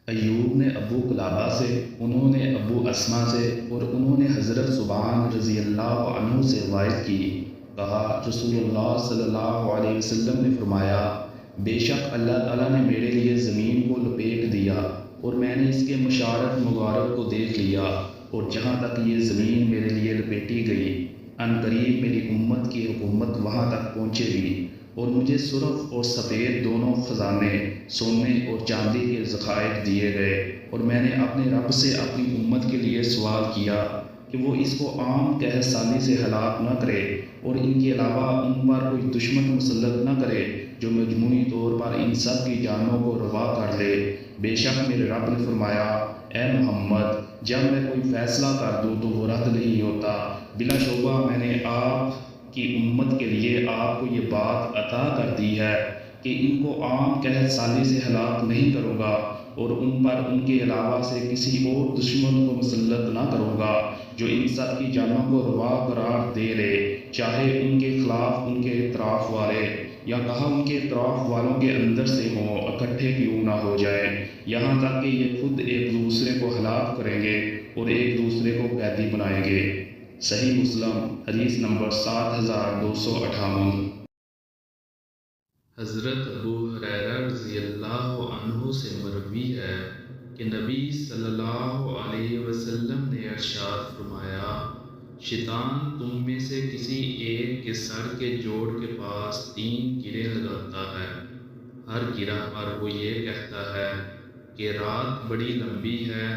ایوب نے ابو قلابہ سے، انہوں نے ابو اسما سے، اور انہوں نے حضرت ثوبان رضی اللہ عنہ سے روایت کی، کہا رسول اللہ صلی اللہ علیہ وسلم نے فرمایا، بے شک اللہ تعالیٰ نے میرے لیے زمین کو لپیٹ دیا اور میں نے اس کے مشارق مغارب کو دیکھ لیا، اور جہاں تک یہ زمین میرے لیے لپیٹی گئی ان قریب میری امت کی حکومت وہاں تک پہنچے گی، اور مجھے سرخ اور سفید دونوں خزانے سونے اور چاندی کے ذخائر دیے گئے، اور میں نے اپنے رب سے اپنی امت کے لیے سوال کیا کہ وہ اس کو عام قحط سالی سے ہلاک نہ کرے اور ان کے علاوہ ان پر کوئی دشمن مسلط نہ کرے جو مجموعی طور پر ان سب کی جانوں کو روا کر لے۔ بے شک میرے رب نے فرمایا، اے محمد، جب میں کوئی فیصلہ کر دوں تو وہ رد نہیں ہوتا، بلا شبہ میں نے آپ کی امت کے لیے آپ کو یہ بات عطا کر دی ہے کہ ان کو عام قحط سالی سے ہلاک نہیں کروں گا اور ان پر ان کے علاوہ سے کسی اور دشمن کو مسلط نہ کروں گا جو ان سب کی جانوں کو روا قرار دے لے، چاہے ان کے خلاف ان کے اطراف والے یا کہا ان کے اطراف والوں کے اندر سے ہوں اکٹھے کیوں نہ ہو جائیں، یہاں تک کہ یہ خود ایک دوسرے کو ہلاک کریں گے اور ایک دوسرے کو قیدی بنائیں گے۔ صحیح مسلم حدیث نمبر 7258۔ حضرت ابو ہریرہ رضی اللہ عنہ سے مروی ہے کہ نبی صلی اللہ علیہ وسلم نے ارشاد فرمایا، شیطان تم میں سے کسی ایک کے سر کے جوڑ کے پاس 3 گرے لگاتا ہے، ہر گرہ پر وہ یہ کہتا ہے کہ رات بڑی لمبی ہے،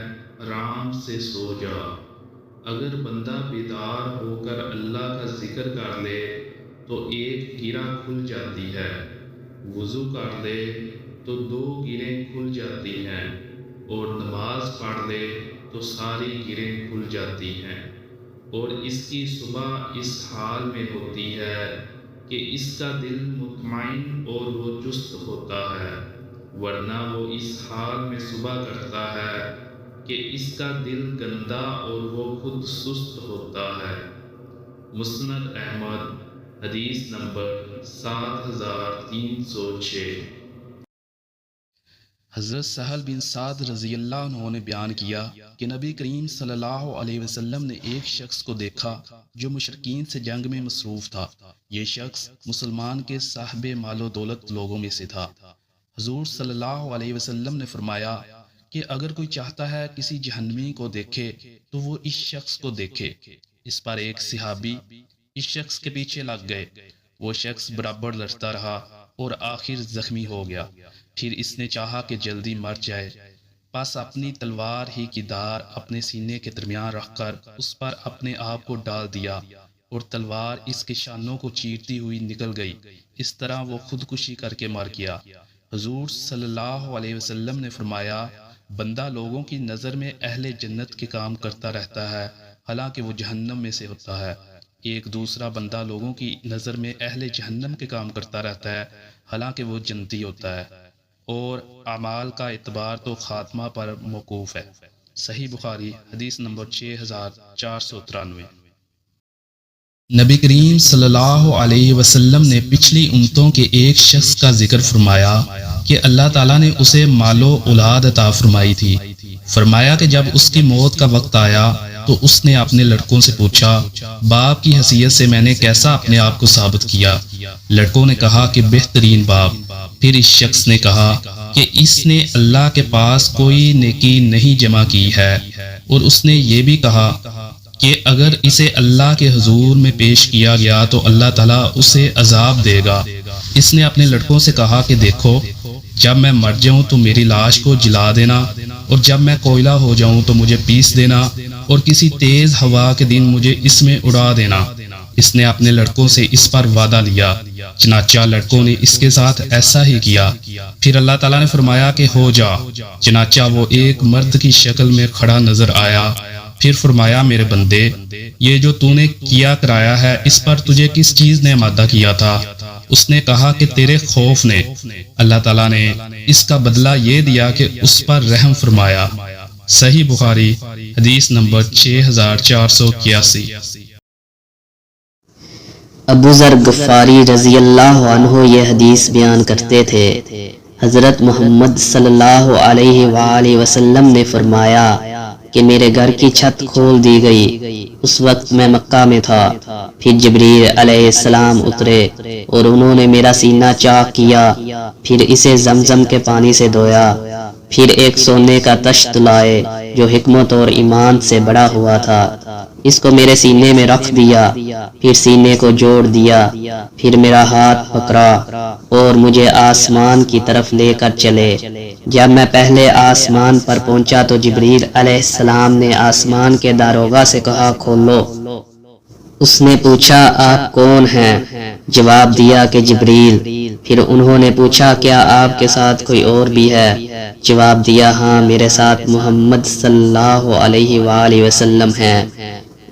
آرام سے سو جا۔ اگر بندہ بیدار ہو کر اللہ کا ذکر کر لے تو ایک گرہ کھل جاتی ہے، وضو کر لے تو 2 گرہیں کھل جاتی ہیں، اور نماز پڑھ لے تو ساری گرہیں کھل جاتی ہیں، اور اس کی صبح اس حال میں ہوتی ہے کہ اس کا دل مطمئن اور وہ چست ہوتا ہے، ورنہ وہ اس حال میں صبح کرتا ہے کہ اس کا دل گندا اور وہ خود سست ہوتا ہے۔ مسند احمد حدیث نمبر 7306۔ حضرت سہل بن سعد رضی اللہ عنہ نے بیان کیا کہ نبی کریم صلی اللہ علیہ وسلم نے ایک شخص کو دیکھا جو مشرکین سے جنگ میں مصروف تھا۔ یہ شخص مسلمان کے صاحب مال و دولت لوگوں میں سے تھا۔ حضور صلی اللہ علیہ وسلم نے فرمایا کہ اگر کوئی چاہتا ہے کسی جہنمی کو دیکھے تو وہ اس شخص کو دیکھے۔ اس پر ایک صحابی اس شخص کے پیچھے لگ گئے، وہ شخص برابر لڑتا رہا اور آخر زخمی ہو گیا، پھر اس نے چاہا کہ جلدی مر جائے، پس اپنی تلوار ہی کی دھار اپنے سینے کے درمیان رکھ کر اس پر اپنے آپ کو ڈال دیا اور تلوار اس کے شانوں کو چیرتی ہوئی نکل گئی، اس طرح وہ خودکشی کر کے مر گیا۔ حضور صلی اللہ علیہ وسلم نے فرمایا، بندہ لوگوں کی نظر میں اہل جنت کے کام کرتا رہتا ہے حالانکہ وہ جہنم میں سے ہوتا ہے، ایک دوسرا بندہ لوگوں کی نظر میں اہل جہنم کے کام کرتا رہتا ہے حالانکہ وہ جنتی ہوتا ہے، اور اعمال کا اعتبار تو خاتمہ پر موقوف ہے۔ صحیح بخاری حدیث نمبر 6493۔ نبی کریم صلی اللہ علیہ وسلم نے پچھلی امتوں کے ایک شخص کا ذکر فرمایا کہ اللہ تعالیٰ نے اسے مال و اولاد عطا فرمائی تھی۔ فرمایا کہ جب اس کی موت کا وقت آیا تو اس نے اپنے لڑکوں سے پوچھا، باپ کی حیثیت سے میں نے کیسا اپنے آپ کو ثابت کیا؟ لڑکوں نے کہا کہ بہترین باپ۔ پھر اس شخص نے کہا کہ اس نے اللہ کے پاس کوئی نیکی نہیں جمع کی ہے، اور اس نے یہ بھی کہا کہ اگر اسے اللہ کے حضور میں پیش کیا گیا تو اللہ تعالیٰ اسے عذاب دے گا۔ اس نے اپنے لڑکوں سے کہا کہ دیکھو، جب میں مر جاؤں تو میری لاش کو جلا دینا، اور جب میں کوئلہ ہو جاؤں تو مجھے پیس دینا، اور کسی تیز ہوا کے دن مجھے اس میں اڑا دینا۔ اس نے اپنے لڑکوں سے اس پر وعدہ لیا، چنانچہ لڑکوں نے اس کے ساتھ ایسا ہی کیا۔ پھر اللہ تعالیٰ نے فرمایا کہ ہو جا، چنانچہ وہ ایک مرد کی شکل میں کھڑا نظر آیا۔ پھر فرمایا، میرے بندے، یہ جو تو نے کیا کرایا ہے اس پر تجھے کس چیز نے آمادہ کیا تھا؟ اس نے کہا کہ تیرے خوف نے۔ اللہ تعالیٰ نے اس کا بدلہ یہ دیا کہ اس پر رحم فرمایا۔ صحیح بخاری حدیث نمبر 6481۔ ابو ذر غفاری رضی اللہ عنہ یہ حدیث بیان کرتے تھے، حضرت محمد صلی اللہ علیہ وآلہ وسلم نے فرمایا کہ میرے گھر کی چھت کھول دی گئی۔ اس وقت میں مکہ میں تھا۔ پھر جبریل علیہ السلام اترے اور انہوں نے میرا سینہ چاک کیا، پھر اسے زمزم کے پانی سے دھویا، پھر ایک سونے کا تشت لائے جو حکمت اور ایمان سے بڑا ہوا تھا، اس کو میرے سینے میں رکھ دیا، پھر سینے کو جوڑ دیا، پھر میرا ہاتھ پکڑا اور مجھے آسمان کی طرف لے کر چلے۔ جب میں پہلے آسمان پر پہنچا تو جبریل علیہ السلام نے آسمان کے داروغہ سے کہا کھولو۔ اس نے پوچھا آپ کون ہیں؟ جواب دیا کہ جبریل۔ پھر انہوں نے پوچھا کیا آپ کے ساتھ کوئی اور بھی ہے؟ جواب دیا ہاں میرے ساتھ محمد صلی اللہ علیہ وآلہ وسلم ہیں۔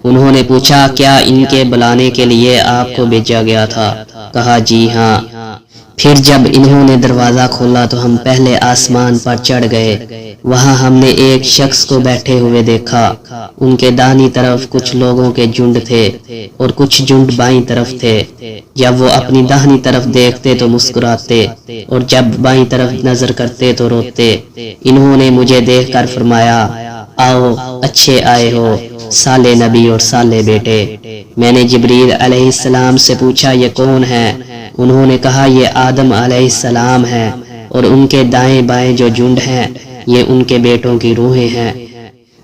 انہوں نے پوچھا کیا ان کے بلانے کے لیے آپ کو بھیجا گیا تھا؟ کہا جی ہاں۔ پھر جب انہوں نے دروازہ کھولا تو ہم پہلے آسمان پر چڑھ گئے۔ وہاں ہم نے ایک شخص کو بیٹھے ہوئے دیکھا۔ ان کے دائیں طرف کچھ لوگوں کے جھنڈ تھے اور کچھ جھنڈ بائیں طرف تھے۔ جب وہ اپنی داہنی طرف دیکھتے تو مسکراتے اور جب بائیں طرف نظر کرتے تو روتے۔ انہوں نے مجھے دیکھ کر فرمایا آؤ اچھے آئے ہو صالح نبی اور صالح بیٹے۔ میں نے جبریل علیہ السلام سے پوچھا یہ کون ہے؟ انہوں نے کہا یہ آدم علیہ السلام ہیں اور ان کے دائیں بائیں جو جھنڈ ہیں یہ ان کے بیٹوں کی روحیں ہیں۔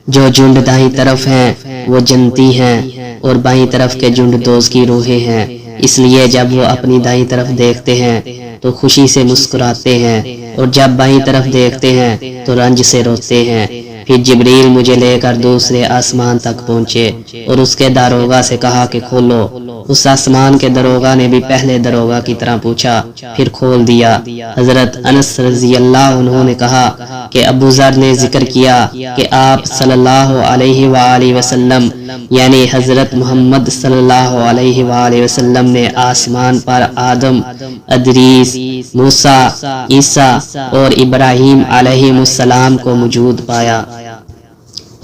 جو جھنڈ دائیں طرف ہیں وہ جنتی ہیں اور بائیں طرف کے جھنڈ دوز کی روحیں ہیں۔ اس لیے جب وہ اپنی دائیں طرف دیکھتے ہیں تو خوشی سے مسکراتے ہیں اور جب بائیں طرف دیکھتے ہیں تو رنج سے روتے ہیں۔ پھر جبریل مجھے لے کر دوسرے آسمان تک پہنچے اور اس کے داروغہ سے کہا کہ کھولو۔ اس آسمان کے داروغہ نے بھی پہلے داروغہ کی طرح پوچھا، پھر کھول دیا۔ حضرت انس رضی اللہ عنہ نے کہا کہ ابو ذر نے ذکر کیا کہ آپ صلی اللہ علیہ وآلہ وسلم یعنی حضرت محمد صلی اللہ علیہ وآلہ وسلم نے آسمان پر آدم، ادریس، موسیٰ، عیسیٰ اور ابراہیم علیہ السلام کو موجود پایا۔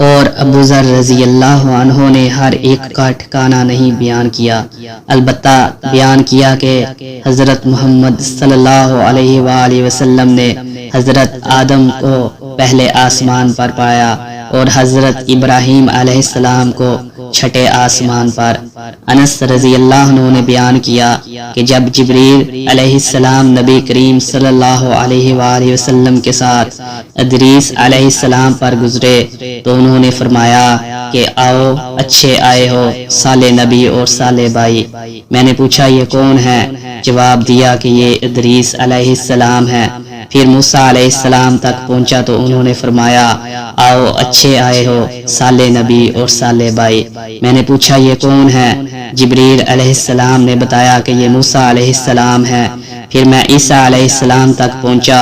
اور ابو ذر رضی اللہ عنہ نے ہر ایک کا ٹھکانہ نہیں بیان کیا، البتہ بیان کیا کہ حضرت محمد صلی اللہ علیہ وآلہ وسلم نے حضرت آدم کو پہلے آسمان پر پایا اور حضرت ابراہیم علیہ السلام کو چھٹے آسمان پر۔ انس رضی اللہ عنہ نے بیان کیا کہ جب جبریل علیہ السلام نبی کریم صلی اللہ علیہ وآلہ وسلم کے ساتھ ادریس علیہ السلام پر گزرے تو انہوں نے فرمایا کہ آؤ اچھے آئے ہو صالح نبی اور صالح بھائی۔ میں نے پوچھا یہ کون ہے؟ جواب دیا کہ یہ ادریس علیہ السلام ہے۔ پھر موسیٰ علیہ السلام تک پہنچا تو انہوں نے فرمایا آؤ اچھے آئے ہو صالح نبی اور صالح بھائی۔ میں نے پوچھا یہ کون ہے؟ جبریل علیہ السلام نے بتایا کہ یہ موسیٰ علیہ السلام ہے۔ پھر میں عیسیٰ علیہ السلام تک پہنچا،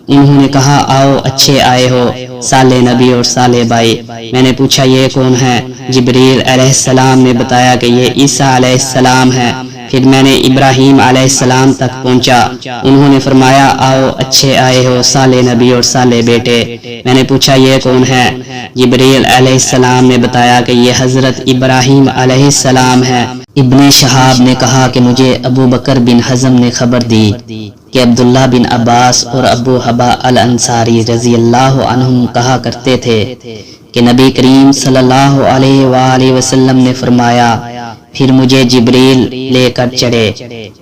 انہوں نے کہا آؤ اچھے آئے ہو صالح نبی اور صالح بھائی۔ میں نے پوچھا یہ کون ہے؟ جبریل علیہ السلام نے بتایا کہ یہ عیسیٰ علیہ السلام ہے۔ پھر میں نے ابراہیم علیہ السلام تک پہنچا، انہوں نے فرمایا آؤ اچھے آئے ہو صالح نبی اور صالح بیٹے۔ میں نے پوچھا یہ کون ہے؟ جبریل علیہ السلام نے بتایا کہ یہ حضرت ابراہیم علیہ السلام ہے۔ ابن شہاب نے کہا کہ مجھے ابو بکر بن حزم نے خبر دی کہ عبداللہ بن عباس اور ابو حبا الانصاری رضی اللہ عنہم کہا کرتے تھے کہ نبی کریم صلی اللہ علیہ وآلہ وسلم نے فرمایا پھر مجھے جبریل لے کر چڑھے۔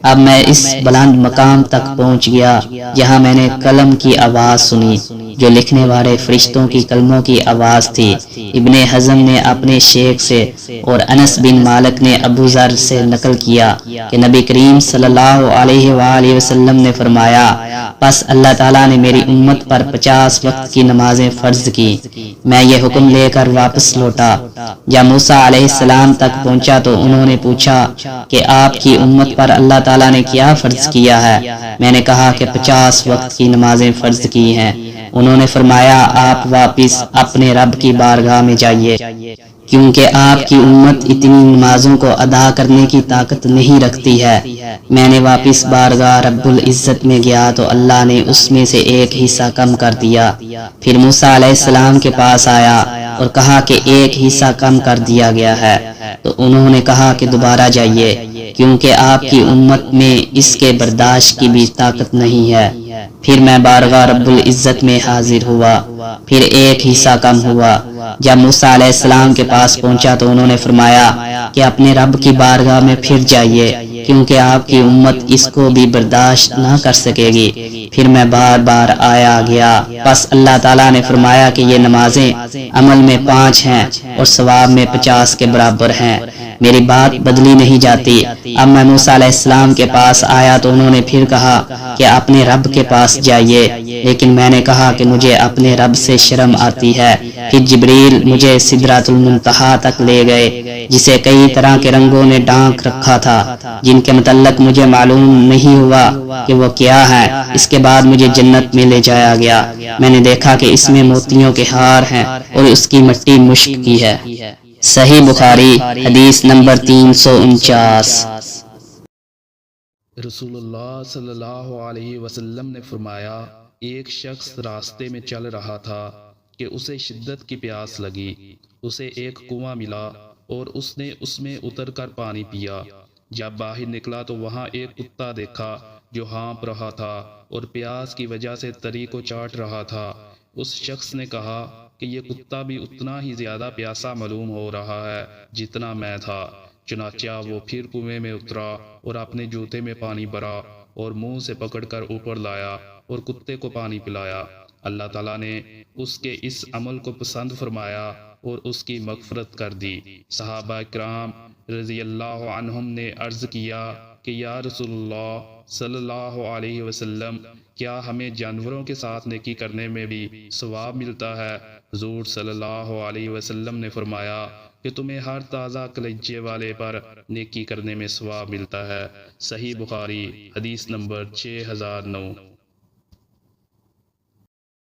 اب میں اس بلند مقام تک پہنچ گیا جہاں میں نے قلم کی آواز سنی جو لکھنے والے فرشتوں کی قلموں کی آواز تھی۔ ابن حزم نے اپنے شیخ سے اور انس بن مالک نے ابو ذر سے نقل کیا کہ نبی کریم صلی اللہ علیہ وآلہ وسلم نے فرمایا پس اللہ تعالیٰ نے میری امت پر 50 وقت کی نمازیں فرض کی۔ میں یہ حکم لے کر واپس لوٹا۔ جب موسیٰ علیہ السلام تک پہنچا تو انہوں نے پوچھا کہ آپ کی امت پر اللہ تعالیٰ نے کیا فرض کیا ہے؟ میں نے کہا کہ 50 وقت کی نمازیں فرض کی ہیں۔ انہوں نے فرمایا آپ واپس اپنے رب کی بارگاہ میں جائیے کیونکہ آپ کی امت اتنی نمازوں کو ادا کرنے کی طاقت نہیں رکھتی ہے۔ میں نے واپس بارگاہ رب العزت میں گیا تو اللہ نے اس میں سے ایک حصہ کم کر دیا۔ پھر موسیٰ علیہ السلام کے پاس آیا اور کہا کہ ایک حصہ کم کر دیا گیا ہے، تو انہوں نے کہا کہ دوبارہ جائیے۔ کیونکہ آپ کی امت میں اس کے برداشت کی بھی طاقت نہیں ہے۔ پھر میں بارگاہ رب العزت میں حاضر ہوا، پھر ایک حصہ کم ہوا۔ جب موسیٰ علیہ السلام کے پاس پہنچا تو انہوں نے فرمایا کہ اپنے رب کی بارگاہ میں پھر جائیے، کیونکہ آپ کی امت اس کو بھی برداشت نہ کر سکے گی۔ پھر میں بار بار آیا گیا، بس اللہ تعالیٰ نے فرمایا کہ یہ نمازیں عمل میں 5 ہیں اور ثواب میں 50 کے برابر ہیں، میری بات بدلی نہیں جاتی۔ اب میں موسیٰ علیہ السلام کے پاس آیا تو انہوں نے پھر کہا کہ اپنے رب کے پاس جائیے، لیکن میں نے کہا کہ مجھے اپنے رب سے شرم آتی ہے۔ پھر جبریل مجھے سدرۃ المنتہا تک لے گئے، جسے کئی طرح کے رنگوں نے ڈھانک رکھا تھا، جن کے متعلق مجھے معلوم نہیں ہوا کہ وہ کیا ہے۔ اس کے بعد مجھے جنت میں لے جایا گیا، میں نے دیکھا کہ اس میں موتیوں کے ہار ہیں اور اس کی مٹی مشک کی ہے۔ صحیح بخاری حدیث نمبر 349۔ رسول اللہ صلی اللہ علیہ وسلم نے فرمایا، ایک شخص راستے میں چل رہا تھا کہ اسے شدت کی پیاس لگی۔ اسے ایک کنواں ملا اور اس نے اس میں اتر کر پانی پیا۔ جب باہر نکلا تو وہاں ایک کتا دیکھا جو ہانپ رہا تھا اور پیاس کی وجہ سے تری کو چاٹ رہا تھا۔ اس شخص نے کہا کہ یہ کتا بھی اتنا ہی زیادہ پیاسا معلوم ہو رہا ہے جتنا میں تھا۔ چنانچہ وہ پھر کنویں میں اترا اور اپنے جوتے میں پانی بھرا اور منہ سے پکڑ کر اوپر لایا اور کتے کو پانی پلایا۔ اللہ تعالیٰ نے اس کے اس عمل کو پسند فرمایا اور اس کی مغفرت کر دی۔ صحابہ کرام رضی اللہ عنہم نے عرض کیا کہ یا رسول اللہ صلی اللہ علیہ وسلم، کیا ہمیں جانوروں کے ساتھ نیکی کرنے میں بھی ثواب ملتا ہے؟ حضور صلی اللہ علیہ وسلم نے فرمایا کہ تمہیں ہر تازہ کلیجے والے پر نیکی کرنے میں ثواب ملتا ہے۔ صحیح بخاری حدیث نمبر 6009۔